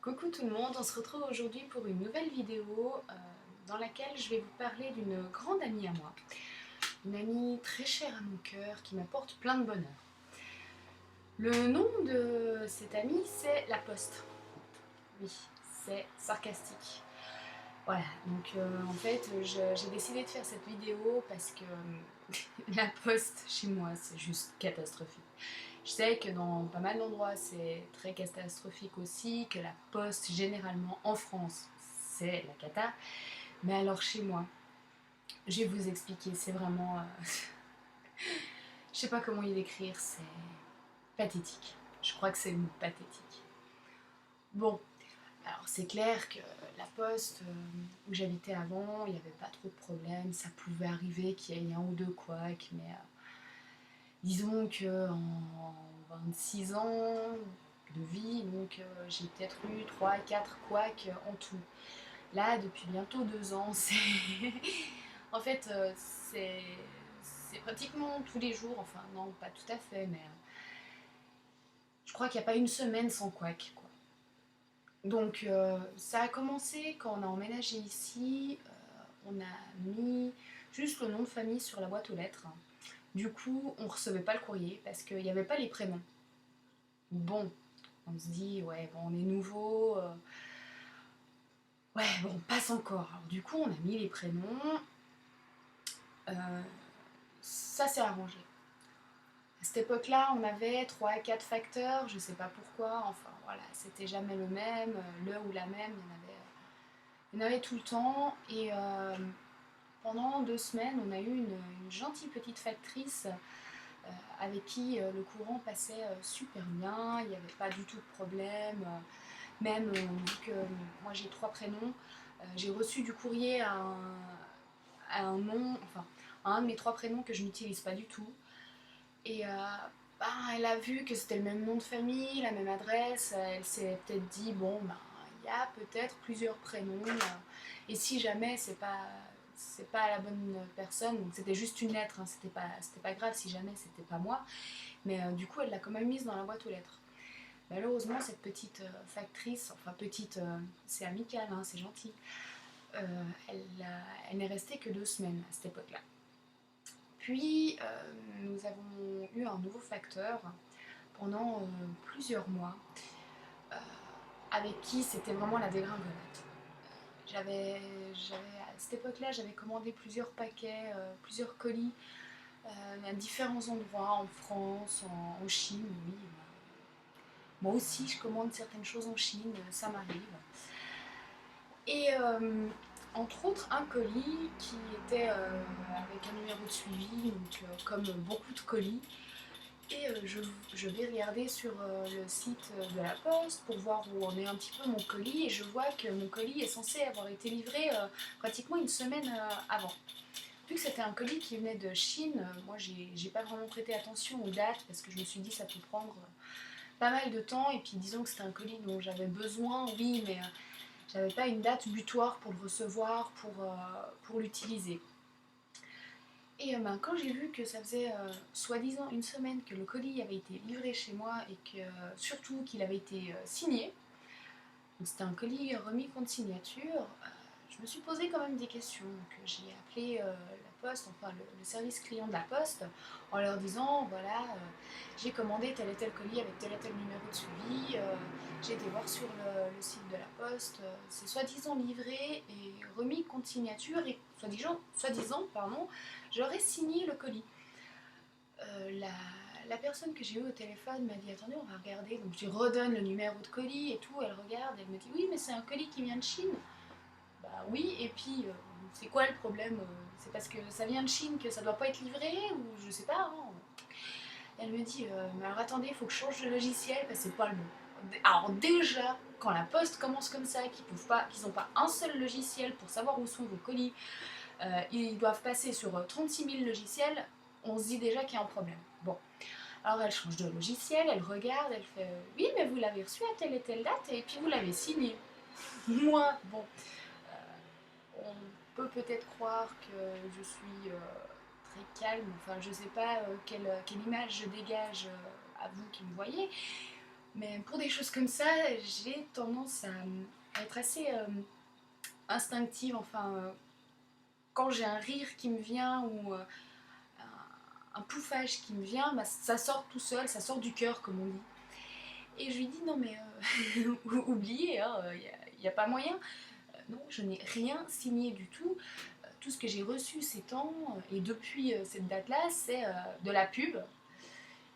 Coucou tout le monde, on se retrouve aujourd'hui pour une nouvelle vidéo dans laquelle je vais vous parler d'une grande amie à moi. Une amie très chère à mon cœur qui m'apporte plein de bonheur. Le nom de cette amie, c'est La Poste. Oui, c'est sarcastique. Voilà, donc en fait, j'ai décidé de faire cette vidéo parce que la poste chez moi, c'est juste catastrophique. Je sais que dans pas mal d'endroits, c'est très catastrophique aussi, que la poste, généralement en France, c'est la cata. Mais alors chez moi, je vais vous expliquer, c'est vraiment... je sais pas comment y décrire, c'est pathétique. Je crois que c'est le mot pathétique. Bon, alors c'est clair que la poste où j'habitais avant, il n'y avait pas trop de problèmes, ça pouvait arriver qu'il y ait un ou deux couacs, mais disons qu'en 26 ans de vie, donc j'ai peut-être eu 3 4 couacs en tout. Là, depuis bientôt 2 ans, c'est... en fait, c'est pratiquement tous les jours, enfin non, pas tout à fait, mais je crois qu'il n'y a pas une semaine sans couac, quoi. Donc ça a commencé quand on a emménagé ici, on a mis juste le nom de famille sur la boîte aux lettres. Du coup, on recevait pas le courrier parce qu'il n'y avait pas les prénoms. Bon, on se dit, ouais, bon, on est nouveau. Ouais, bon, on passe encore. Alors, du coup, on a mis les prénoms. Euh, Ça s'est arrangé. À cette époque-là, on avait 3 à 4 facteurs, je sais pas pourquoi. Enfin, voilà, c'était jamais le même, le ou la même. Il y en avait tout le temps. Et pendant 2 semaines, on a eu une gentille petite factrice avec qui le courant passait super bien. Il n'y avait pas du tout de problème. Même vu que moi j'ai 3 prénoms, j'ai reçu du courrier à un nom, enfin à un de mes 3 prénoms que je n'utilise pas du tout. Et bah, elle a vu que c'était le même nom de famille, la même adresse. Elle s'est peut-être dit bon, bah, il y a peut-être plusieurs prénoms. Et si jamais c'est pas la bonne personne, donc c'était juste une lettre, hein, c'était pas grave si jamais c'était pas moi. Mais du coup, elle l'a quand même mise dans la boîte aux lettres. Malheureusement, cette petite factrice, enfin petite, c'est amical, hein, c'est gentil, elle n'est restée que 2 semaines à cette époque-là. Puis, nous avons eu un nouveau facteur pendant plusieurs mois, euh, avec qui c'était vraiment la dégringolade. J'avais, à cette époque-là, j'avais commandé plusieurs paquets, plusieurs colis à différents endroits, en France, en Chine, oui. Moi aussi, je commande certaines choses en Chine, ça m'arrive. Et entre autres, un colis qui était avec un numéro de suivi, donc comme beaucoup de colis. Et je vais regarder sur le site de la Poste pour voir où en est un petit peu mon colis. Et je vois que mon colis est censé avoir été livré pratiquement une semaine avant. Vu que c'était un colis qui venait de Chine, moi j'ai pas vraiment prêté attention aux dates parce que je me suis dit ça peut prendre pas mal de temps. Et puis disons que c'était un colis dont j'avais besoin, oui, mais j'avais pas une date butoir pour le recevoir, pour l'utiliser. Et ben, quand j'ai vu que ça faisait soi-disant une semaine que le colis avait été livré chez moi et que surtout qu'il avait été signé, donc c'était un colis remis contre signature, je me suis posé quand même des questions. Donc j'ai appelé la poste, enfin le service client de la poste, en leur disant voilà, j'ai commandé tel et tel colis avec tel et tel numéro de suivi, j'ai été voir sur le site de la poste, c'est soi-disant livré et remis contre signature et soi-disant, pardon, j'aurais signé le colis. La personne que j'ai eue au téléphone m'a dit attendez, on va regarder. Donc je lui redonne le numéro de colis et tout, elle regarde, elle me dit oui mais c'est un colis qui vient de Chine. Bah oui, et puis c'est quoi le problème? C'est parce que ça vient de Chine que ça doit pas être livré ou je sais pas, hein. Elle me dit mais alors attendez, il faut que je change de logiciel parce que c'est pas le bon. Alors déjà, quand la poste commence comme ça, qu'ils n'ont pas un seul logiciel pour savoir où sont vos colis, ils doivent passer sur 36 000 logiciels, on se dit déjà qu'il y a un problème. Bon, alors elle change de logiciel, elle regarde, elle fait oui mais vous l'avez reçu à telle et telle date et puis vous l'avez signé. Moi, bon, on peut peut-être croire que je suis très calme, enfin je sais pas quelle image je dégage à vous qui me voyez, Mais pour des choses comme ça, j'ai tendance à être assez instinctive. Enfin, quand j'ai un rire qui me vient ou un pouffage qui me vient, bah, ça sort tout seul, ça sort du cœur, comme on dit. Et je lui dis non mais oubliez, il n'y a pas moyen. Non, je n'ai rien signé du tout. Tout ce que j'ai reçu ces temps, et depuis cette date-là, c'est de la pub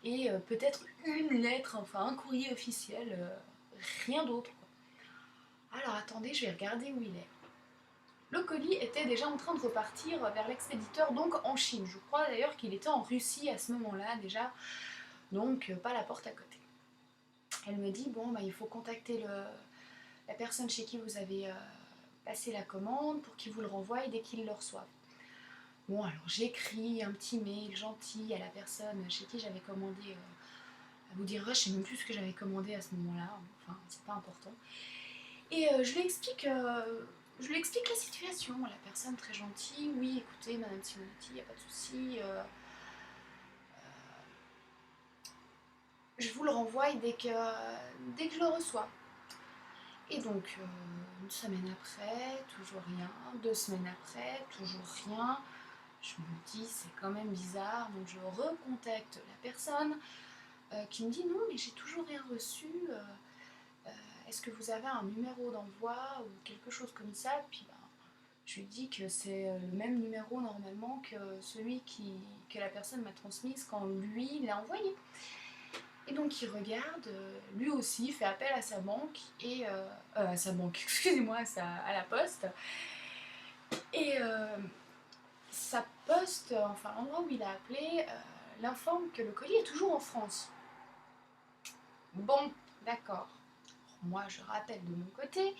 et peut-être une lettre, enfin un courrier officiel, rien d'autre. Alors attendez, je vais regarder où il est. Le colis était déjà en train de repartir vers l'expéditeur, donc en Chine. Je crois d'ailleurs qu'il était en Russie à ce moment-là déjà, donc pas la porte à côté. Elle me dit, bon, bah, il faut contacter la personne chez qui vous avez passé la commande pour qu'il vous le renvoie dès qu'il le reçoive. Bon, alors j'écris un petit mail gentil à la personne chez qui j'avais commandé. Elle vous dira, je sais même plus ce que j'avais commandé à ce moment-là, enfin, c'est pas important. Et je lui explique la situation. La personne très gentille, oui, écoutez, Madame Simonetti, il n'y a pas de souci. Je vous le renvoie dès que je le reçois. Et donc, une semaine après, toujours rien. 2 semaines après, toujours rien. Je me dis, c'est quand même bizarre. Donc, je recontacte la personne qui me dit, non, mais j'ai toujours rien reçu. Est-ce que vous avez un numéro d'envoi ou quelque chose comme ça? Puis, ben, je lui dis que c'est le même numéro normalement que celui que la personne m'a transmise quand lui l'a envoyé. Et donc il regarde, lui aussi fait appel à sa banque et à sa banque, excusez-moi, à la poste. Et sa poste, enfin l'endroit où il a appelé, l'informe que le colis est toujours en France. Bon, d'accord. Moi je rappelle de mon côté.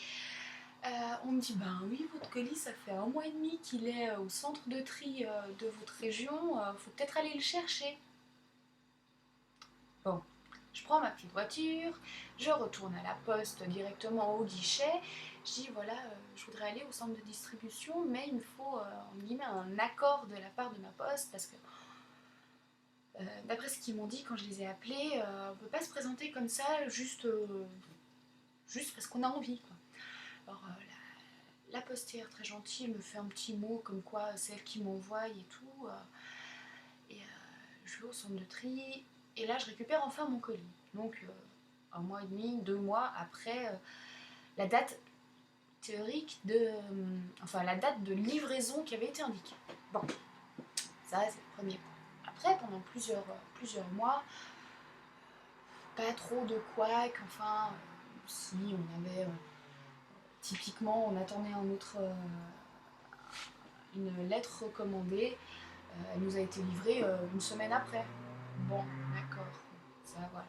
On me dit, ben oui, votre colis, ça fait 1 mois et demi qu'il est au centre de tri de votre région, faut peut-être aller le chercher. Bon, je prends ma petite voiture, je retourne à la poste directement au guichet. Je dis voilà, je voudrais aller au centre de distribution, mais il me faut un accord de la part de ma poste parce que d'après ce qu'ils m'ont dit quand je les ai appelés, on ne peut pas se présenter comme ça juste parce qu'on a envie, quoi. Alors la postière très gentille me fait un petit mot comme quoi c'est elle qui m'envoie et tout. Et je vais au centre de tri et là je récupère enfin mon colis. Donc 1 mois et demi, 2 mois après la date théorique enfin la date de livraison qui avait été indiquée. Bon, ça c'est le premier point. Après, pendant plusieurs mois, pas trop de couac, enfin si on avait typiquement on attendait une lettre recommandée, elle nous a été livrée une semaine après. Bon, d'accord, ça voilà.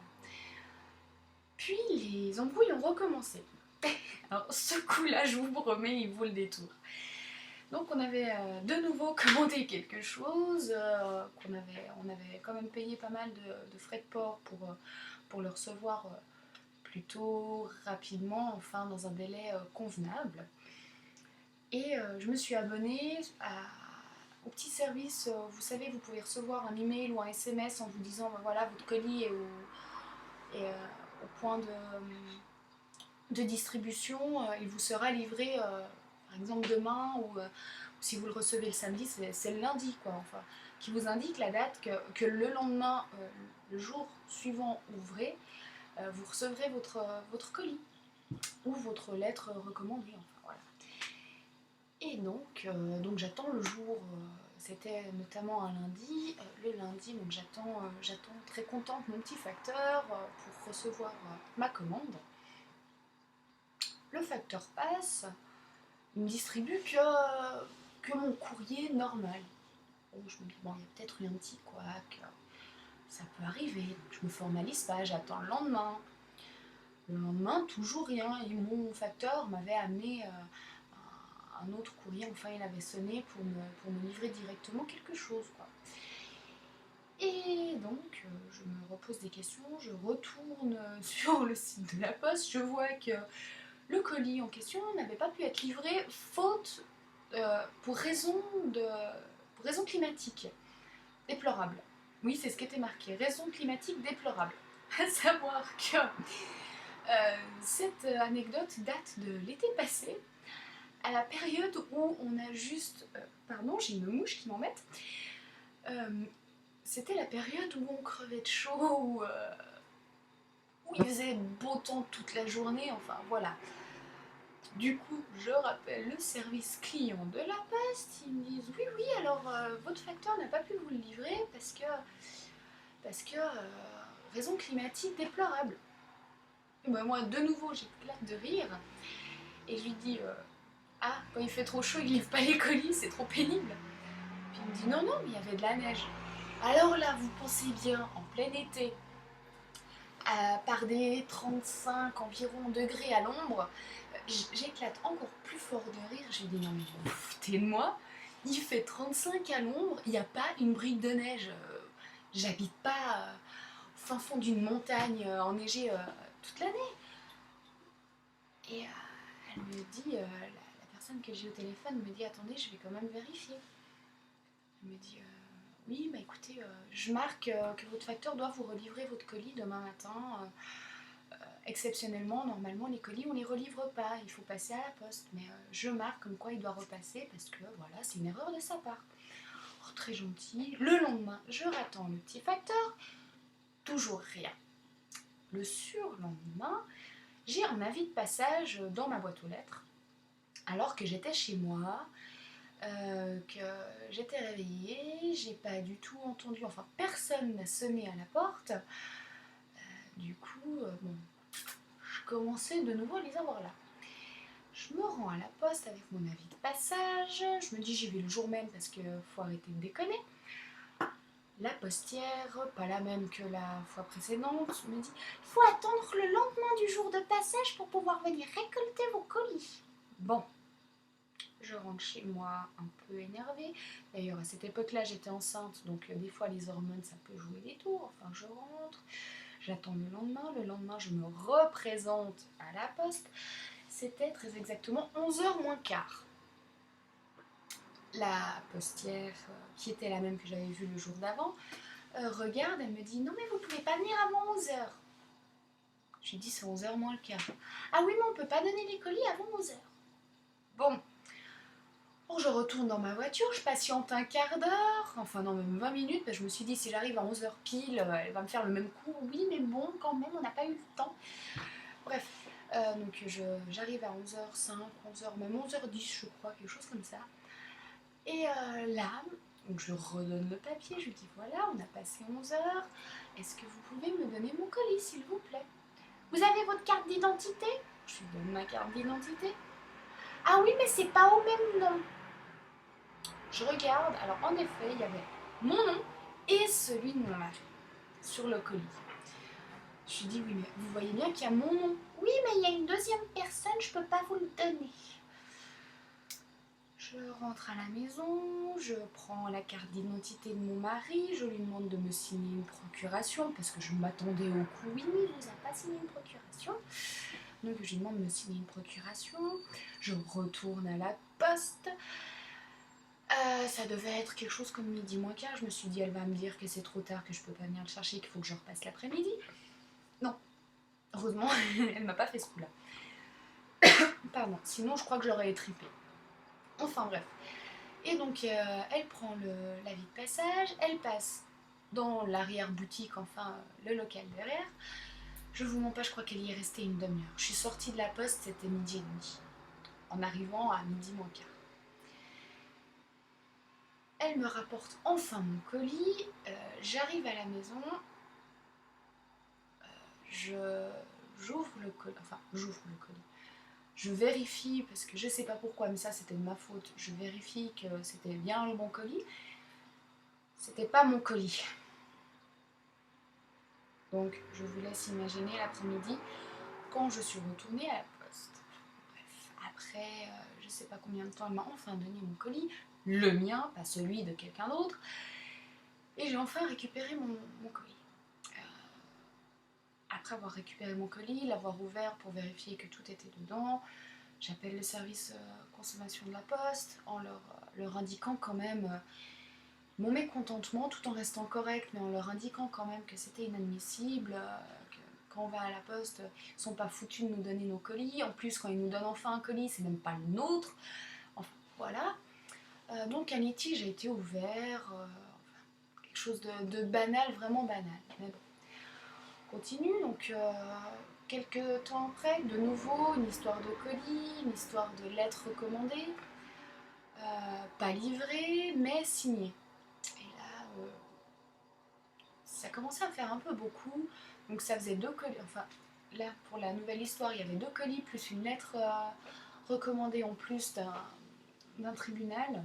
Puis les embrouilles ont recommencé. Alors ce coup-là, je vous promets, il vaut le détour. Donc on avait de nouveau commandé quelque chose, on avait quand même payé pas mal de frais de port pour le recevoir plutôt rapidement, enfin dans un délai convenable. Et je me suis abonnée au petit service, vous savez, vous pouvez recevoir un email ou un SMS en vous disant, ben voilà, votre colis est au point de distribution, il vous sera livré par exemple demain ou si vous le recevez le samedi, c'est le lundi, quoi, enfin, qui vous indique la date que le lendemain, le jour suivant ouvré, vous recevrez votre colis ou votre lettre recommandée, enfin voilà. Et donc j'attends le jour, c'était notamment un lundi, le lundi, donc j'attends très contente mon petit facteur pour recevoir ma commande. Le facteur passe, il me distribue que mon courrier normal. Bon, je me dis, bon, il y a peut-être eu un petit couac, ça peut arriver, donc je me formalise pas, j'attends le lendemain. Le lendemain, toujours rien, et mon facteur m'avait amené un autre courrier, enfin il avait sonné pour me livrer directement quelque chose, quoi. Et donc, je me repose des questions, je retourne sur le site de la Poste, je vois que le colis en question n'avait pas pu être livré faute pour raison climatique déplorable. Oui, c'est ce qui était marqué, raison climatique déplorable. À savoir que cette anecdote date de l'été passé, à la période où on a juste... pardon, j'ai une mouche qui m'embête. C'était la période où on crevait de chaud, où il faisait beau temps toute la journée, enfin voilà. Du coup, je rappelle le service client de la Poste, ils me disent oui, oui, alors votre facteur n'a pas pu vous le livrer parce que raison climatique déplorable. Et ben moi, de nouveau, j'éclate de rire et je lui dis ah, quand il fait trop chaud, il livre pas les colis, c'est trop pénible. Puis il me dit non, non, mais il y avait de la neige. Alors là, vous pensez bien, en plein été, par des 35 environ degrés à l'ombre, j'éclate encore plus fort de rire. Je lui dis non mais vous vous foutez de moi. Il fait 35 à l'ombre, il n'y a pas une brique de neige. J'habite pas au fin fond d'une montagne enneigée toute l'année. Et elle me dit, la personne que j'ai au téléphone me dit attendez, je vais quand même vérifier. Elle me dit oui, bah écoutez, je marque que votre facteur doit vous relivrer votre colis demain matin. Exceptionnellement, normalement, les colis, on les relivre pas. Il faut passer à la poste. Mais je marque comme quoi il doit repasser parce que voilà, c'est une erreur de sa part. Oh, très gentil. Le lendemain, je rattends le petit facteur. Toujours rien. Le surlendemain, j'ai un avis de passage dans ma boîte aux lettres. Alors que j'étais chez moi, que j'étais réveillée, j'ai pas du tout entendu, enfin personne n'a sonné à la porte. Du coup, bon, je commençais de nouveau à les avoir là. Je me rends à la poste avec mon avis de passage. Je me dis j'y vais le jour même parce qu'il faut arrêter de déconner. La postière, pas la même que la fois précédente, me dit il faut attendre le lendemain du jour de passage pour pouvoir venir récolter vos colis. Bon, je rentre chez moi un peu énervée. D'ailleurs, à cette époque-là, j'étais enceinte, donc des fois les hormones, ça peut jouer des tours. Enfin, je rentre, j'attends le lendemain. Le lendemain, je me représente à la poste. C'était très exactement 11h moins quart. La postière, qui était la même que j'avais vue le jour d'avant, regarde, elle me dit non mais vous pouvez pas venir avant 11h. Je lui dis c'est 11h moins le quart. Ah oui mais on peut pas donner les colis avant 11h. Bon, je retourne dans ma voiture, je patiente un quart d'heure, enfin non même 20 minutes, parce que je me suis dit si j'arrive à 11h pile, elle va me faire le même coup. Oui mais bon quand même on n'a pas eu le temps. Bref, donc j'arrive à 11h05, 11h, même 11h10 je crois, quelque chose comme ça. Et là, donc je redonne le papier, je lui dis voilà, on a passé 11h, est-ce que vous pouvez me donner mon colis s'il vous plaît? Vous avez votre carte d'identité? Je lui donne ma carte d'identité. Ah oui, mais c'est pas au même nom. Je regarde, alors en effet, il y avait mon nom et celui de mon mari sur le colis. Je lui dis oui, mais vous voyez bien qu'il y a mon nom. Oui, mais il y a une deuxième personne, je peux pas vous le donner. Je rentre à la maison, je prends la carte d'identité de mon mari, je lui demande de me signer une procuration parce que je m'attendais au coup. Oui, mais il vous a pas signé une procuration. Donc je lui demande de me signer une procuration. Je retourne à la poste. Ça devait être quelque chose comme midi moins quart. Je me suis dit, elle va me dire que c'est trop tard, que je peux pas venir le chercher, qu'il faut que je repasse l'après-midi. Non, heureusement, elle m'a pas fait ce coup-là. Pardon, sinon je crois que je l'aurais étripé. Enfin bref. Et donc elle prend l'avis de passage, elle passe dans l'arrière-boutique, enfin le local derrière. Je vous mens pas, je crois qu'elle y est restée une demi-heure. Je suis sortie de la poste, c'était midi et demi, en arrivant à midi moins quart. Elle me rapporte enfin mon colis, j'arrive à la maison, j'ouvre le colis, je vérifie, parce que je sais pas pourquoi, mais ça c'était de ma faute, je vérifie que c'était bien le bon colis. C'était pas mon colis. Donc je vous laisse imaginer l'après-midi quand je suis retournée à la poste. Bref, après je sais pas combien de temps elle m'a enfin donné mon colis, le mien, pas celui de quelqu'un d'autre, et j'ai enfin récupéré mon colis. Après avoir récupéré mon colis, l'avoir ouvert pour vérifier que tout était dedans, j'appelle le service consommation de la poste en leur indiquant quand même mon mécontentement tout en restant correct, mais en leur indiquant quand même que c'était inadmissible, que quand on va à la poste, ils sont pas foutus de nous donner nos colis. En plus, quand ils nous donnent enfin un colis, c'est même pas le nôtre. Enfin, voilà. Donc un litige a été ouvert, quelque chose de banal, vraiment banal. Mais bon, on continue. Donc quelques temps après, de nouveau, une histoire de colis, une histoire de lettres recommandées, pas livrées, mais signées. Et là, ça commençait à faire un peu beaucoup. Donc ça faisait 2 colis. Enfin, là, pour la nouvelle histoire, il y avait 2 colis, plus une lettre recommandée en plus d'un tribunal.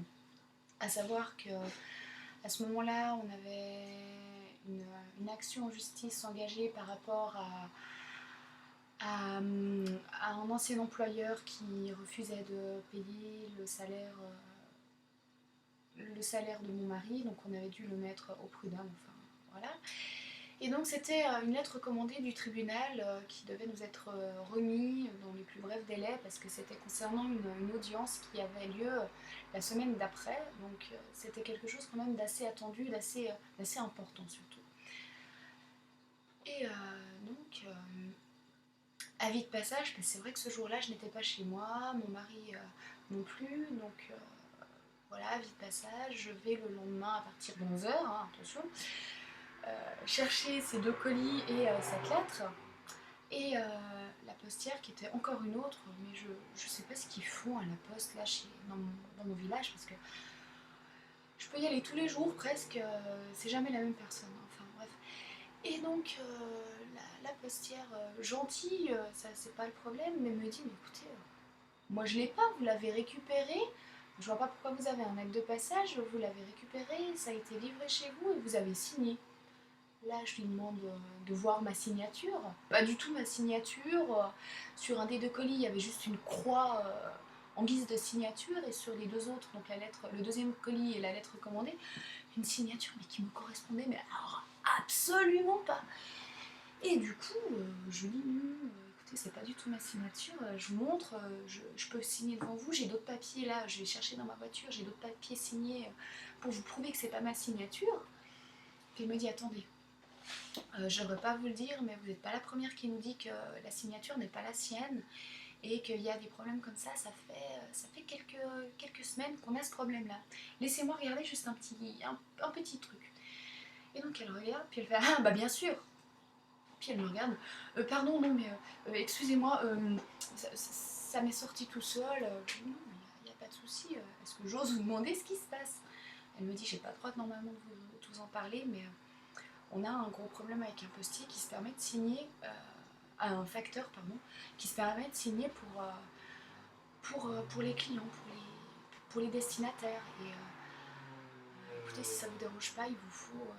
À savoir que à ce moment-là, on avait une action en justice engagée par rapport à un ancien employeur qui refusait de payer le salaire de mon mari, donc on avait dû le mettre au prud'homme, enfin voilà. Et donc c'était une lettre recommandée du tribunal qui devait nous être remis dans les plus brefs délais parce que c'était concernant une audience qui avait lieu la semaine d'après, donc c'était quelque chose quand même d'assez attendu, d'assez important surtout. Et donc, avis de passage, parce que c'est vrai que ce jour-là je n'étais pas chez moi, mon mari non plus, donc voilà, avis de passage, je vais le lendemain à partir de 11h, hein, attention, chercher ces 2 colis et cette lettre. Et la postière qui était encore une autre, mais je sais pas ce qu'ils font à la poste là dans mon village parce que je peux y aller tous les jours presque, c'est jamais la même personne, enfin bref. Et donc la postière gentille, ça c'est pas le problème, mais me dit mais écoutez, moi je l'ai pas, vous l'avez récupéré, je vois pas pourquoi vous avez un acte de passage, vous l'avez récupéré, ça a été livré chez vous et vous avez signé. Là, je lui demande de voir ma signature. Pas du tout ma signature. Sur un des 2 colis, il y avait juste une croix en guise de signature. Et sur les 2 autres, donc la lettre, le deuxième colis et la lettre recommandée, une signature mais qui me correspondait, mais alors absolument pas. Et du coup, je lui dis, écoutez, c'est pas du tout ma signature. Je vous montre, je peux signer devant vous. J'ai d'autres papiers là, je vais chercher dans ma voiture. J'ai d'autres papiers signés pour vous prouver que c'est pas ma signature. Puis il me dit, attendez. Je ne devrais pas vous le dire, mais vous n'êtes pas la première qui nous dit que la signature n'est pas la sienne et qu'il y a des problèmes comme ça fait quelques semaines qu'on a ce problème-là. Laissez-moi regarder juste un petit truc. Et donc elle regarde, puis elle fait ah bah bien sûr. Puis elle me regarde, pardon non mais excusez-moi, ça m'est sorti tout seul. Non mais il n'y a pas de souci. Est-ce que j'ose vous demander ce qui se passe? Elle me dit j'ai pas le droit normalement de vous en parler, mais on a un gros problème avec un postier qui se permet de signer, un facteur, pardon, qui se permet de signer pour les clients, pour les destinataires. Et écoutez, si ça ne vous dérange pas, il vous faut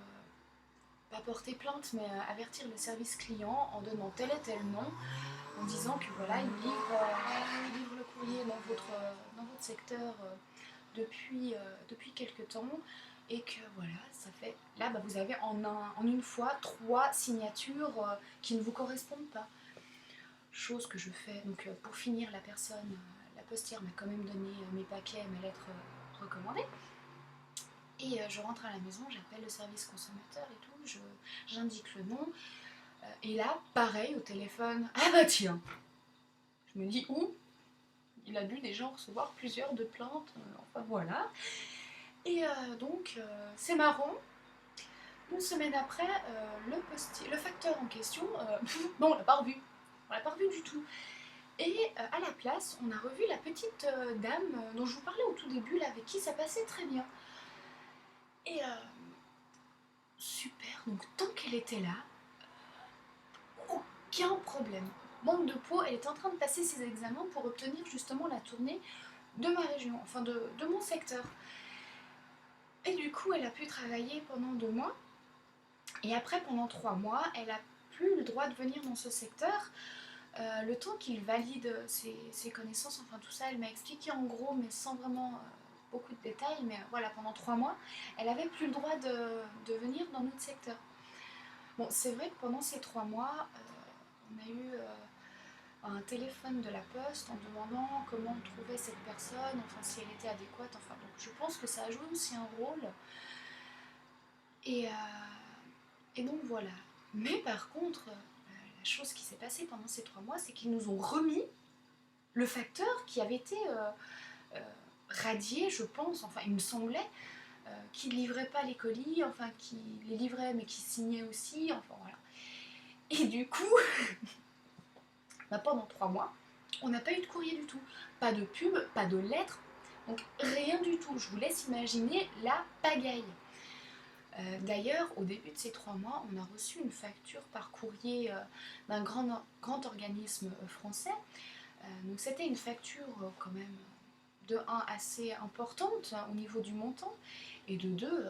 pas porter plainte, mais avertir le service client en donnant tel et tel nom, en disant que voilà, il livre le courrier dans votre secteur depuis quelques temps. Et que voilà, ça fait. Là, bah, vous avez en une fois 3 signatures qui ne vous correspondent pas. Chose que je fais. Donc, pour finir, la postière m'a quand même donné mes paquets, mes lettres recommandées. Et je rentre à la maison, j'appelle le service consommateur et tout, j'indique le nom. Et là, pareil, au téléphone. Ah bah tiens! Je me dis, où il a dû déjà en recevoir plusieurs de plaintes. Enfin voilà. Et donc, c'est marrant. Une semaine après, le facteur en question, non, on l'a pas revu. On l'a pas revu du tout. Et à la place, on a revu la petite dame dont je vous parlais au tout début, là, avec qui ça passait très bien. Et super, donc tant qu'elle était là, aucun problème. Manque de peau, elle était en train de passer ses examens pour obtenir justement la tournée de ma région, enfin de mon secteur. Et du coup, elle a pu travailler pendant 2 mois. Et après, pendant 3 mois, elle n'a plus le droit de venir dans ce secteur. Le temps qu'il valide ses connaissances, enfin tout ça, elle m'a expliqué en gros, mais sans vraiment beaucoup de détails. Mais voilà, pendant 3 mois, elle n'avait plus le droit de venir dans notre secteur. Bon, c'est vrai que pendant ces 3 mois, on a eu un téléphone de la poste en demandant comment on trouvait cette personne, enfin si elle était adéquate. Enfin, donc je pense que ça a joué aussi un rôle. Et, euh, et donc voilà. Mais par contre, la chose qui s'est passée pendant ces 3 mois, c'est qu'ils nous ont remis le facteur qui avait été euh, radié, je pense, enfin il me semblait, qui ne livrait pas les colis, enfin qui les livrait mais qui signait aussi, enfin voilà. Et du coup, pendant 3 mois, on n'a pas eu de courrier du tout. Pas de pub, pas de lettres, donc rien du tout. Je vous laisse imaginer la pagaille. D'ailleurs, au début de ces 3 mois, on a reçu une facture par courrier d'un grand organisme français. Donc c'était une facture quand même de un assez importante au niveau du montant, et de deux,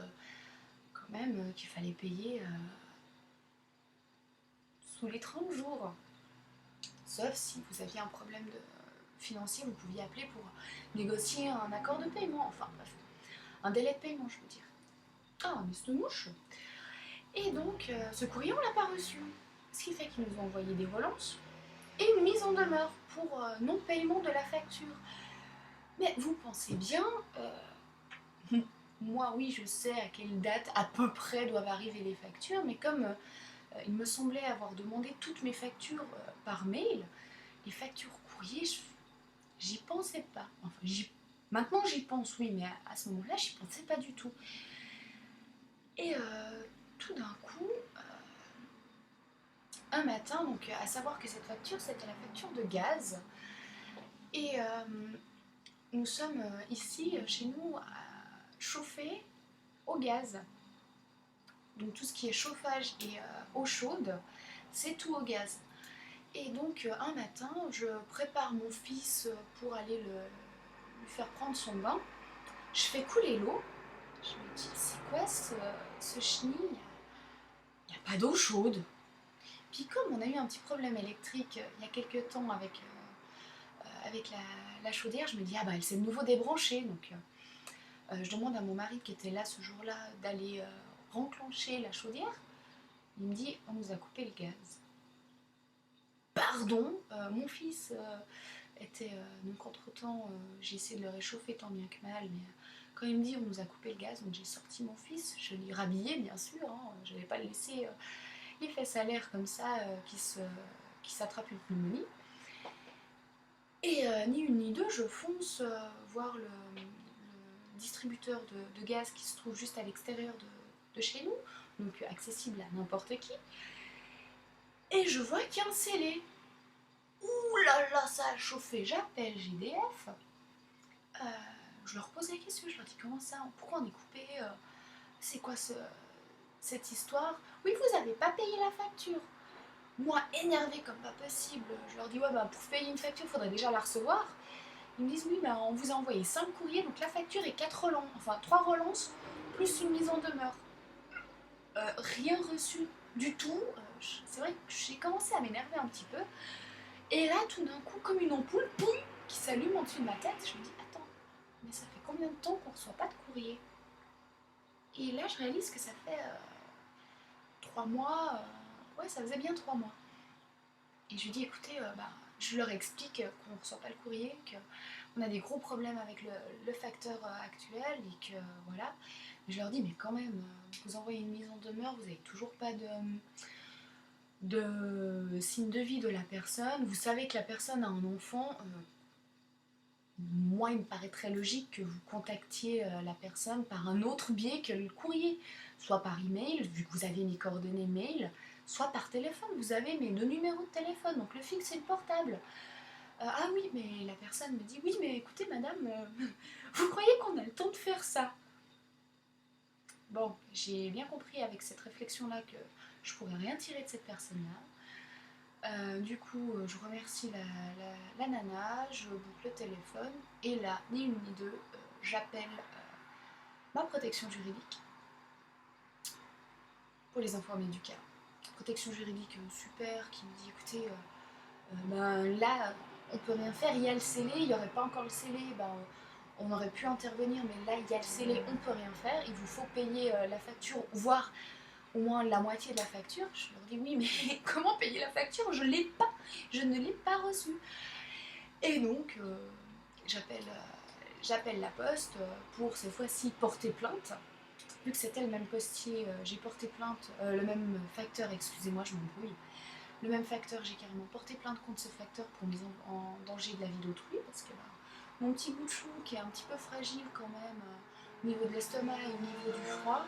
quand même qu'il fallait payer sous les 30 jours. Sauf si vous aviez un problème financier, vous pouviez appeler pour négocier un accord de paiement, enfin bref, un délai de paiement, je veux dire. Ah, mais c'est une mouche. Et donc, ce courrier, on l'a pas reçu. Ce qui fait qu'ils nous ont envoyé des relances et une mise en demeure pour non-paiement de la facture. Mais vous pensez bien, moi oui, je sais à quelle date à peu près doivent arriver les factures, mais comme il me semblait avoir demandé toutes mes factures par mail, les factures courrier, j'y pensais pas. Enfin, maintenant j'y pense, oui, mais à ce moment-là, j'y pensais pas du tout. Et tout d'un coup, un matin, donc à savoir que cette facture, c'était la facture de gaz. Et nous sommes ici, chez nous, chauffés au gaz. Donc tout ce qui est chauffage et eau chaude, c'est tout au gaz. Et donc un matin, je prépare mon fils pour aller lui faire prendre son bain. Je fais couler l'eau. Je me dis, c'est quoi ce chenil? Il n'y a pas d'eau chaude. Puis comme on a eu un petit problème électrique il y a quelques temps avec la chaudière, je me dis, ah bah elle s'est de nouveau débranchée. Donc je demande à mon mari qui était là ce jour-là d'aller renclencher la chaudière. Il me dit, on nous a coupé le gaz. Pardon, mon fils était... donc entre-temps, j'ai essayé de le réchauffer tant bien que mal, mais quand il me dit on nous a coupé le gaz, donc j'ai sorti mon fils, je l'ai rhabillé bien sûr, hein, je n'allais pas le laisser les fesses à l'air comme ça, qui s'attrape une pneumonie. Et ni une ni deux, je fonce voir le distributeur de gaz qui se trouve juste à l'extérieur de chez nous, donc accessible à n'importe qui. Et je vois qu'il y a un scellé. Ouh là là, ça a chauffé. J'appelle GDF. Je leur pose la question. Je leur dis comment ça, pourquoi on est coupé, c'est quoi cette histoire? Oui, vous n'avez pas payé la facture. Moi, énervée comme pas possible, je leur dis ouais, bah, pour payer une facture, il faudrait déjà la recevoir. Ils me disent oui, bah, on vous a envoyé 5 courriers, donc la facture est 4 relances, enfin 3 relances, plus une mise en demeure. Rien reçu du tout. C'est vrai que j'ai commencé à m'énerver un petit peu. Et là, tout d'un coup, comme une ampoule, boum, qui s'allume en dessus de ma tête, je me dis attends, mais ça fait combien de temps qu'on ne reçoit pas de courrier? Et là, je réalise que ça fait 3 mois, ouais, ça faisait bien 3 mois. Et je lui dis écoutez, je leur explique qu'on ne reçoit pas le courrier, qu'on a des gros problèmes avec le facteur actuel et que voilà. Je leur dis mais quand même, vous envoyez une mise en demeure, vous n'avez toujours pas de signe de vie de la personne, vous savez que la personne a un enfant, moi il me paraît très logique que vous contactiez la personne par un autre biais que le courrier, soit par email, vu que vous avez mes coordonnées mail, soit par téléphone, vous avez mes 2 numéros de téléphone, donc le fixe et le portable. Ah oui, mais la personne me dit, oui mais écoutez madame, vous croyez qu'on a le temps de faire ça? Bon, j'ai bien compris avec cette réflexion-là que je pourrais rien tirer de cette personne-là. Du coup, je remercie la nana, je boucle le téléphone, et là, ni une ni deux, j'appelle ma protection juridique pour les informer du cas. Protection juridique super, qui me dit écoutez, là, on peut rien faire, il y a le scellé, il n'y aurait pas encore le scellé, on aurait pu intervenir, mais là, il y a le scellé, on peut rien faire, il vous faut payer la facture, voire au moins la moitié de la facture. Je leur dis oui, mais comment payer la facture? Je ne l'ai pas reçue. Et donc, j'appelle la poste pour cette fois-ci porter plainte. vu que c'était le même postier, j'ai porté plainte, le même facteur, excusez-moi, je m'embrouille. Le même facteur, j'ai carrément porté plainte contre ce facteur pour mise en danger de la vie d'autrui, parce que bah, mon petit bout de chou qui est un petit peu fragile quand même, au niveau de l'estomac et au niveau du froid,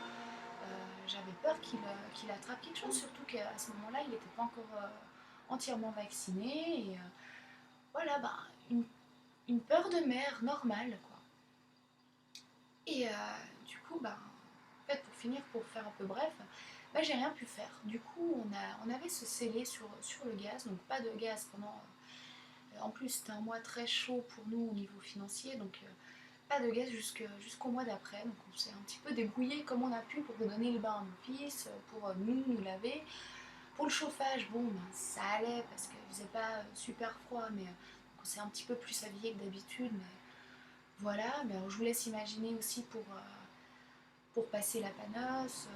j'avais peur qu'il attrape quelque chose, surtout qu'à ce moment-là, il n'était pas encore entièrement vacciné. Et voilà, bah, une peur de mère normale, quoi. Et du coup, bah, en fait, pour finir, pour faire un peu bref, bah, j'ai rien pu faire. Du coup, on avait ce scellé sur le gaz, donc pas de gaz pendant... en plus, c'était un mois très chaud pour nous au niveau financier, donc pas de gaz jusqu'au mois d'après. Donc on s'est un petit peu débrouillé comme on a pu pour donner le bain à mon fils, pour nous laver. Pour le chauffage, bon, ben, ça allait parce qu'il faisait pas super froid, mais on s'est un petit peu plus habillé que d'habitude. Mais voilà, mais alors, je vous laisse imaginer aussi pour passer la panosse,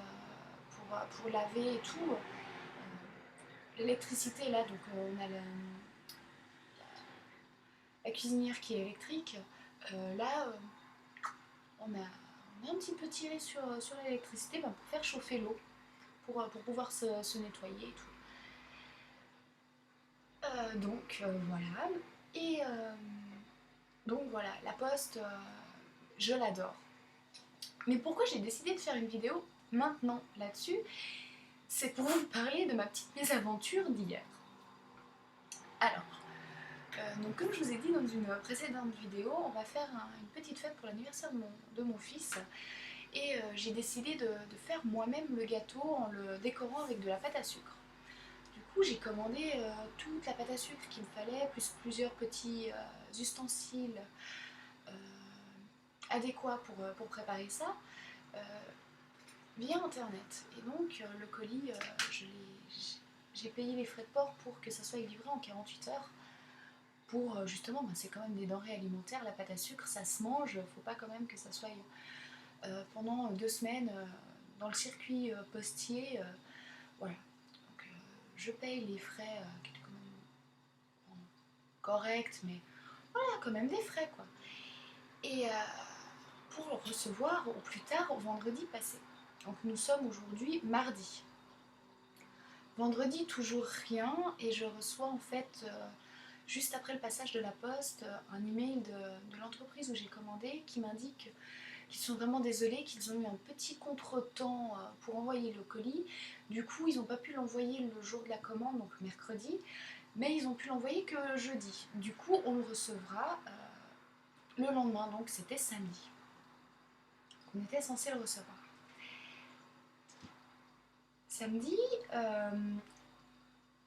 pour laver et tout. L'électricité est là, donc on a la cuisinière qui est électrique. Là, on a un petit peu tiré sur l'électricité ben, pour faire chauffer l'eau, pour pouvoir se nettoyer et tout. Voilà. Et donc voilà, la poste, je l'adore. Mais pourquoi j'ai décidé de faire une vidéo maintenant là-dessus? C'est pour vous parler de ma petite mésaventure d'hier. Alors, donc comme je vous ai dit dans une précédente vidéo, on va faire une petite fête pour l'anniversaire de mon fils. Et j'ai décidé de faire moi-même le gâteau en le décorant avec de la pâte à sucre. Du coup, j'ai commandé toute la pâte à sucre qu'il me fallait, plus plusieurs petits ustensiles adéquats pour préparer ça, euh, via internet. Et donc, le colis, j'ai payé les frais de port pour que ça soit livré en 48 heures. Pour justement, ben, c'est quand même des denrées alimentaires, la pâte à sucre, ça se mange, faut pas quand même que ça soit pendant 2 semaines dans le circuit postier. Voilà. Donc, je paye les frais qui étaient quand même corrects, mais voilà, quand même des frais quoi. Et pour le recevoir au plus tard au vendredi passé. Donc nous sommes aujourd'hui mardi. Vendredi, toujours rien, et je reçois en fait, juste après le passage de la poste, un email de l'entreprise où j'ai commandé qui m'indique qu'ils sont vraiment désolés, qu'ils ont eu un petit contretemps pour envoyer le colis. Du coup, ils n'ont pas pu l'envoyer le jour de la commande, donc mercredi, mais ils ont pu l'envoyer que jeudi. Du coup, on le recevra le lendemain, donc c'était samedi. On était censé le recevoir. Samedi,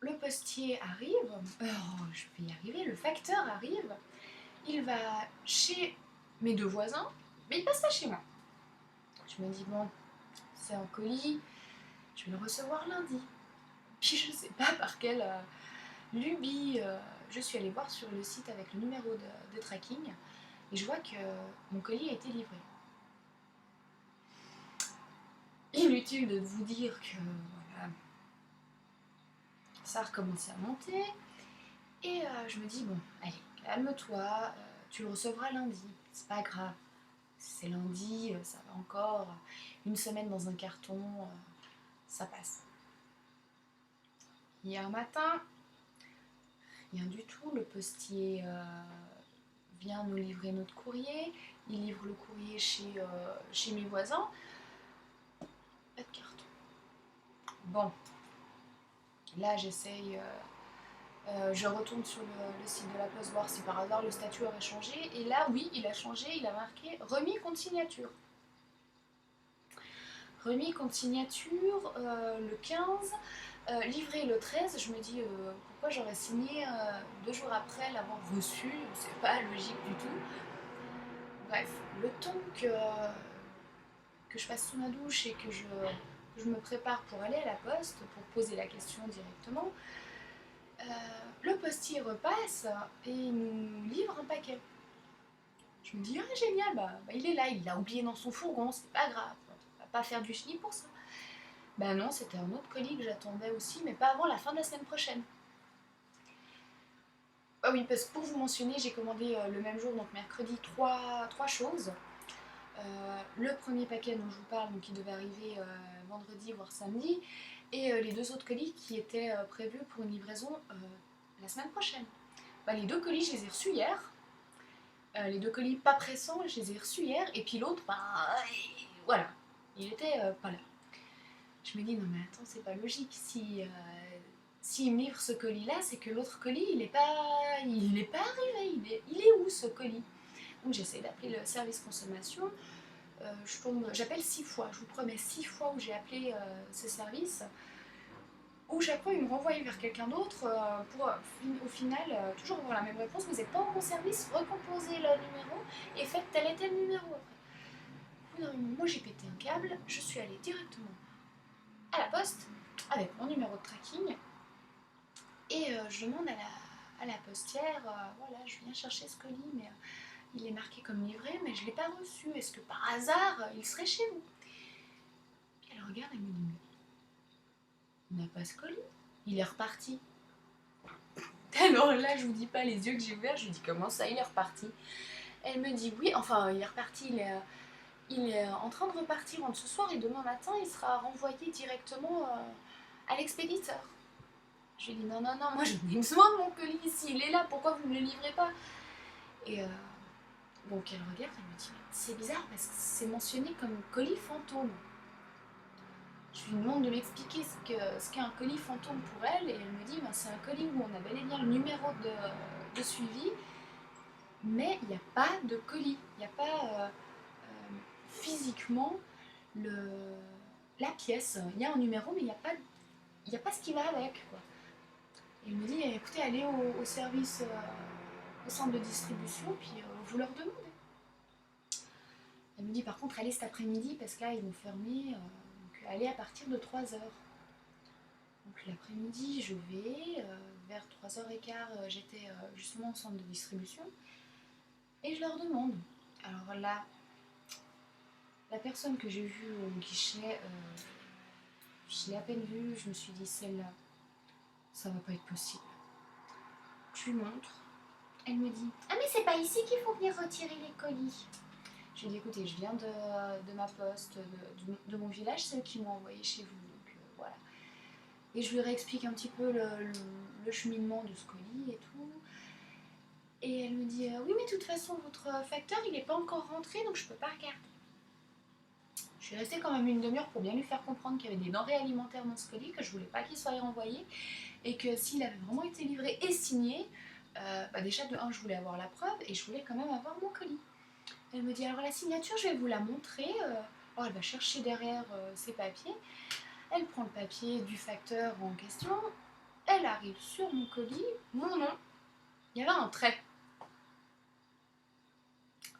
le postier arrive, je vais y arriver, le facteur arrive, il va chez mes 2 voisins, mais il passe pas chez moi. Je me dis, bon, c'est un colis, je vais le recevoir lundi. Puis je sais pas par quelle lubie, je suis allée voir sur le site avec le numéro de tracking, et je vois que mon colis a été livré. Inutile de vous dire que voilà, ça a recommencé à monter. Et je me dis, bon, allez, calme-toi, tu le recevras lundi, c'est pas grave. C'est lundi, ça va encore, une semaine dans un carton, ça passe. Hier matin, rien du tout, le postier vient nous livrer notre courrier, il livre le courrier chez mes voisins, pas de carton. Bon, là j'essaye... je retourne sur le site de la Poste voir si par hasard le statut aurait changé. Et là, oui, il a changé, il a marqué remis contre signature. Remis contre signature le 15, livré le 13. Je me dis pourquoi j'aurais signé 2 jours après l'avoir reçu. C'est pas logique du tout. Bref, le temps que je passe sous ma douche et que je me prépare pour aller à la poste, pour poser la question directement, le postier repasse et il nous livre un paquet. Je me dis, ah génial, bah, il est là, il l'a oublié dans son fourgon, c'est pas grave, on va pas faire du chenille pour ça. Ben non, c'était un autre colis que j'attendais aussi, mais pas avant la fin de la semaine prochaine. Ah oui, parce que pour vous mentionner, j'ai commandé le même jour, donc mercredi, trois choses. le premier paquet dont je vous parle, donc qui devait arriver vendredi voire samedi, et les 2 autres colis qui étaient prévus pour une livraison la semaine prochaine. Bah, les 2 colis, je les ai reçus hier. Les 2 colis pas pressants, je les ai reçus hier, et puis l'autre, bah, voilà, il était pas là. Je me dis, non mais attends, c'est pas logique. S'il me livre ce colis-là, c'est que l'autre colis, il est pas arrivé. Il est où ce colis? Donc j'essaie d'appeler le service consommation. J'appelle 6 fois, je vous promets 6 fois où j'ai appelé ce service, où chaque fois ils me renvoyaient vers quelqu'un d'autre pour au final toujours avoir la même réponse. Vous n'êtes pas en bon service, recomposez le numéro et faites tel et tel numéro après. Moi j'ai pété un câble, je suis allée directement à la poste avec mon numéro de tracking et je demande à la postière, voilà, je viens chercher ce colis, mais il est marqué comme livré, mais je ne l'ai pas reçu. Est-ce que par hasard, il serait chez vous? Puis elle regarde, elle me dit, mais on n'a pas ce colis, il est reparti. Alors là, je vous dis pas les yeux que j'ai ouverts, je lui dis, comment ça, il est reparti? Elle me dit, oui, enfin, il est reparti, il est en train de repartir entre ce soir et demain matin, il sera renvoyé directement à l'expéditeur. Je lui dis, non, non, non, moi j'en ai besoin de mon colis ici, il est là, pourquoi vous ne le livrez pas? Et donc elle regarde, elle me dit, c'est bizarre parce que c'est mentionné comme colis fantôme. Je lui demande de m'expliquer ce qu'est un colis fantôme pour elle, et elle me dit, ben, c'est un colis où on a bel et bien le numéro de suivi, mais il n'y a pas de colis, il n'y a pas physiquement la pièce. Il y a un numéro, mais il n'y a pas ce qui va avec, quoi. Et il me dit, écoutez, allez au service, au centre de distribution, puis vous leur demandez. Elle me dit, par contre, allez cet après-midi, parce que là, ils vont fermer, donc allez à partir de 3 heures. Donc l'après-midi, je vais, vers 3h15, j'étais justement au centre de distribution, et je leur demande. Alors là, la personne que j'ai vue au guichet, je l'ai à peine vue, je me suis dit, celle-là, ça va pas être possible. Je lui montre, elle me dit, ah mais c'est pas ici qu'il faut venir retirer les colis. Je lui ai dit, écoutez, je viens de ma poste, de mon village, c'est eux qui m'ont envoyé chez vous, donc voilà. Et je lui réexplique un petit peu le cheminement de ce colis et tout. Et elle me dit, oui mais de toute façon, votre facteur, il n'est pas encore rentré, donc je peux pas regarder. Je suis restée quand même une demi-heure pour bien lui faire comprendre qu'il y avait des denrées alimentaires dans ce colis, que je voulais pas qu'il soit renvoyé, et que s'il avait vraiment été livré et signé, bah déjà de un, je voulais avoir la preuve, et je voulais quand même avoir mon colis. Elle me dit, alors la signature, je vais vous la montrer. Alors elle va chercher derrière ses papiers. Elle prend le papier du facteur en question. Elle arrive sur mon colis. Mon nom. Il y avait un trait.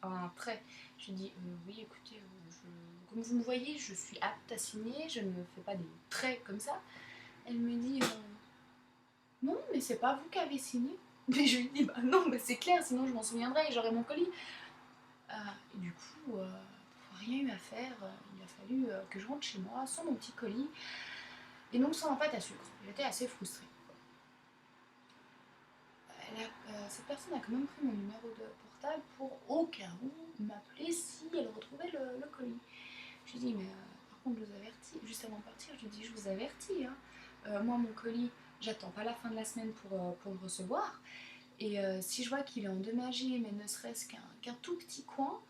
Un trait. Je dis, oui, écoutez, comme vous me voyez, je suis apte à signer. Je ne fais pas des traits comme ça. Elle me dit, non, mais c'est pas vous qui avez signé. Mais je lui dis, bah non, mais c'est clair, sinon je m'en souviendrai et j'aurai mon colis. Et du coup, rien eu à faire. Il a fallu que je rentre chez moi sans mon petit colis et donc sans ma pâte à sucre. J'étais assez frustrée. Cette personne a quand même pris mon numéro de portable pour au cas où m'appeler si elle retrouvait le colis. Je lui dis, mais par contre, je vous avertis, juste avant de partir, je lui dis, je vous avertis, hein. Moi, mon colis, j'attends pas la fin de la semaine pour le recevoir. Et si je vois qu'il est endommagé, mais ne serait-ce qu'un tout petit coin,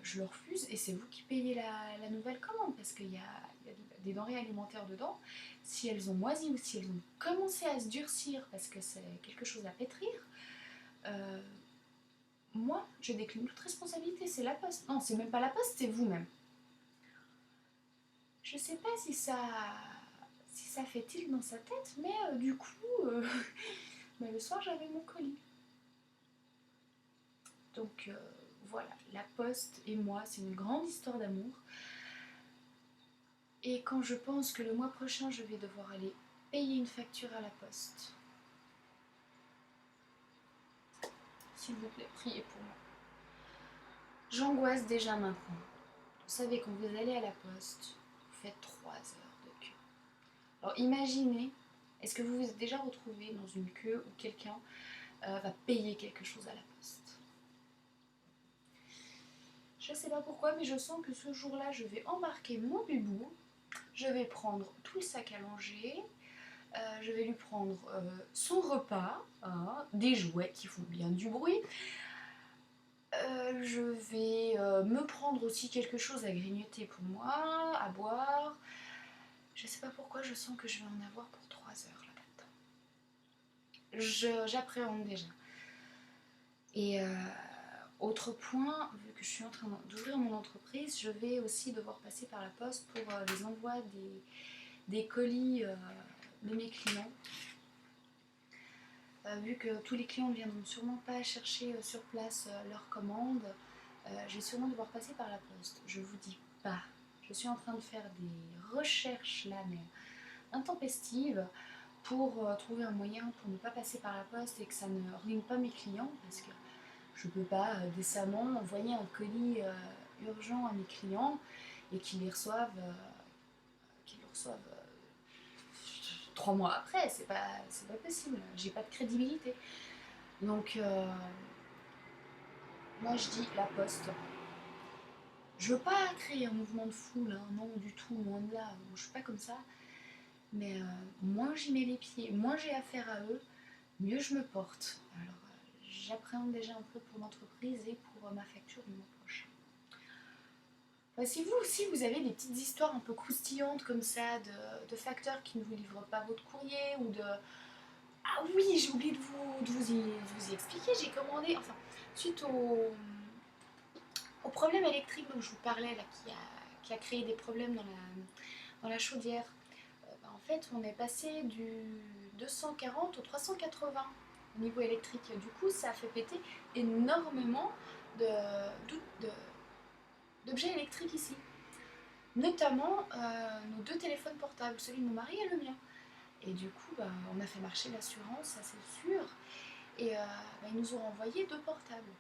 je le refuse et c'est vous qui payez la nouvelle commande parce qu'il y a des denrées alimentaires dedans. Si elles ont moisi ou si elles ont commencé à se durcir parce que c'est quelque chose à pétrir, moi je décline toute responsabilité, c'est la poste. Non, c'est même pas la poste, c'est vous-même. Je sais pas si ça fait tilt dans sa tête, mais du coup, le soir j'avais mon colis. Donc voilà, la poste et moi, c'est une grande histoire d'amour. Et quand je pense que le mois prochain, je vais devoir aller payer une facture à la poste, s'il vous plaît, priez pour moi. J'angoisse déjà maintenant. Vous savez, quand vous allez à la poste, vous faites 3 heures de queue. Alors imaginez, est-ce que vous vous êtes déjà retrouvé dans une queue où quelqu'un va payer quelque chose à la poste? Je sais pas pourquoi, mais je sens que ce jour-là, je vais embarquer mon bubou, je vais prendre tout le sac à langer, je vais lui prendre son repas, hein, des jouets qui font bien du bruit. Je vais me prendre aussi quelque chose à grignoter pour moi, à boire. Je sais pas pourquoi, je sens que je vais en avoir pour 3 heures là-dedans. J'appréhende déjà. Et autre point, vu que je suis en train d'ouvrir mon entreprise, je vais aussi devoir passer par la poste pour les envois des colis de mes clients. Vu que tous les clients ne viendront sûrement pas chercher sur place leurs commandes, je vais sûrement devoir passer par la poste. Je vous dis pas. Je suis en train de faire des recherches là, mais intempestives, pour trouver un moyen pour ne pas passer par la poste et que ça ne ruine pas mes clients, parce que je ne peux pas décemment envoyer un colis urgent à mes clients et qu'ils les reçoivent, 3 mois après. C'est pas possible. J'ai pas de crédibilité. Donc, moi je dis la poste. Je veux pas créer un mouvement de foule, hein, non du tout, loin de là. Je suis pas comme ça. Mais moins j'y mets les pieds, moins j'ai affaire à eux, mieux je me porte. Alors, j'appréhende déjà un peu pour l'entreprise et pour ma facture du mois prochain. Enfin, si vous aussi vous avez des petites histoires un peu croustillantes comme ça, de facteurs qui ne vous livrent pas votre courrier, ou de... Ah oui, j'ai oublié de vous y expliquer, j'ai commandé, enfin, suite au problème électrique dont je vous parlais, là, qui a créé des problèmes dans la chaudière. En fait, on est passé du 240 au 380 au niveau électrique. Du coup, ça a fait péter énormément d'objets électriques ici. Notamment nos 2 téléphones portables, celui de mon mari et le mien. Et du coup, on a fait marcher l'assurance, ça c'est sûr. Et ils nous ont renvoyé 2 portables.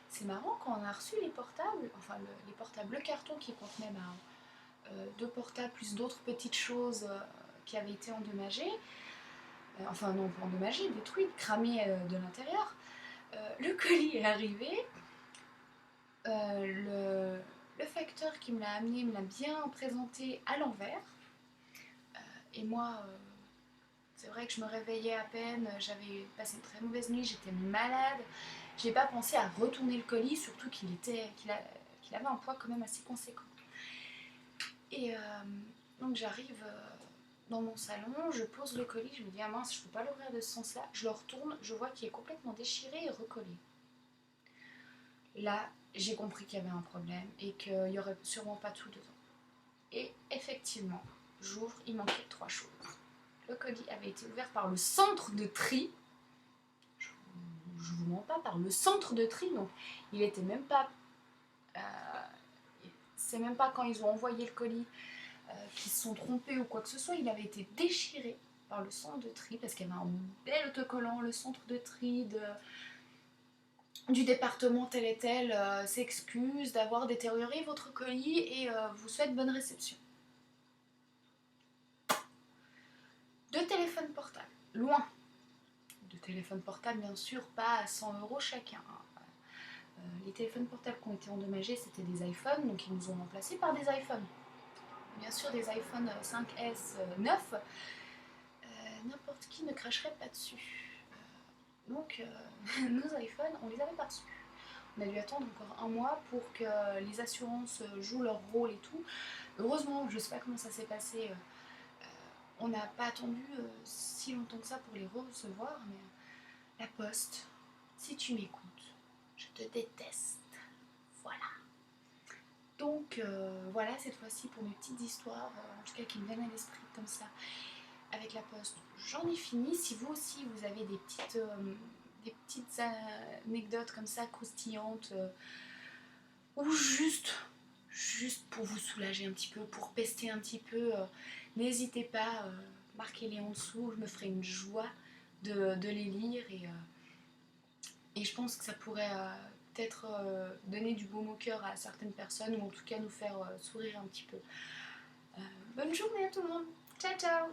C'est marrant, quand on a reçu les portables, enfin les portables, le carton qui contenait 2 portables plus d'autres petites choses qui avaient été endommagées, enfin non pas endommagées, détruites, cramées de l'intérieur. Le colis est arrivé, le facteur qui me l'a amené me l'a bien présenté à l'envers, et moi, c'est vrai que je me réveillais à peine, j'avais passé une très mauvaise nuit, j'étais malade, j'ai pas pensé à retourner le colis, surtout qu'il avait un poids quand même assez conséquent. Et donc j'arrive dans mon salon, je pose le colis, je me dis ah mince, je ne peux pas l'ouvrir de ce sens-là, je le retourne, je vois qu'il est complètement déchiré et recollé. Là, j'ai compris qu'il y avait un problème et qu'il n'y aurait sûrement pas tout dedans. Et effectivement, j'ouvre, il manquait 3 choses. Le colis avait été ouvert par le centre de tri. Je vous mens pas, par le centre de tri, donc il était même pas... c'est même pas quand ils ont envoyé le colis qui se sont trompés ou quoi que ce soit, il avait été déchiré par le centre de tri, parce qu'il y avait un bel autocollant, le centre de tri du département tel et tel s'excuse d'avoir détérioré votre colis et vous souhaite bonne réception. 2 téléphones portables, loin. 2 téléphones portables, bien sûr, pas à 100 € chacun. Les téléphones portables qui ont été endommagés, c'était des iPhones, donc ils nous ont remplacés par des iPhones. Bien sûr, des iPhone 5S 9, n'importe qui ne cracherait pas dessus. Donc, nos iPhones, on les avait pas reçus. On a dû attendre encore 1 mois pour que les assurances jouent leur rôle et tout. Heureusement, je sais pas comment ça s'est passé, on n'a pas attendu si longtemps que ça pour les recevoir, mais la poste, si tu m'écoutes, je te déteste. Voilà. Donc voilà, cette fois-ci pour mes petites histoires, en tout cas qui me viennent à l'esprit comme ça, avec la poste, j'en ai fini. Si vous aussi vous avez des petites anecdotes comme ça croustillantes, ou juste pour vous soulager un petit peu, pour pester un petit peu, n'hésitez pas, marquez-les en dessous, je me ferai une joie de les lire, et je pense que ça pourrait peut-être donner du baume au cœur à certaines personnes, ou en tout cas nous faire sourire un petit peu. Bonne journée à tout le monde, ciao ciao.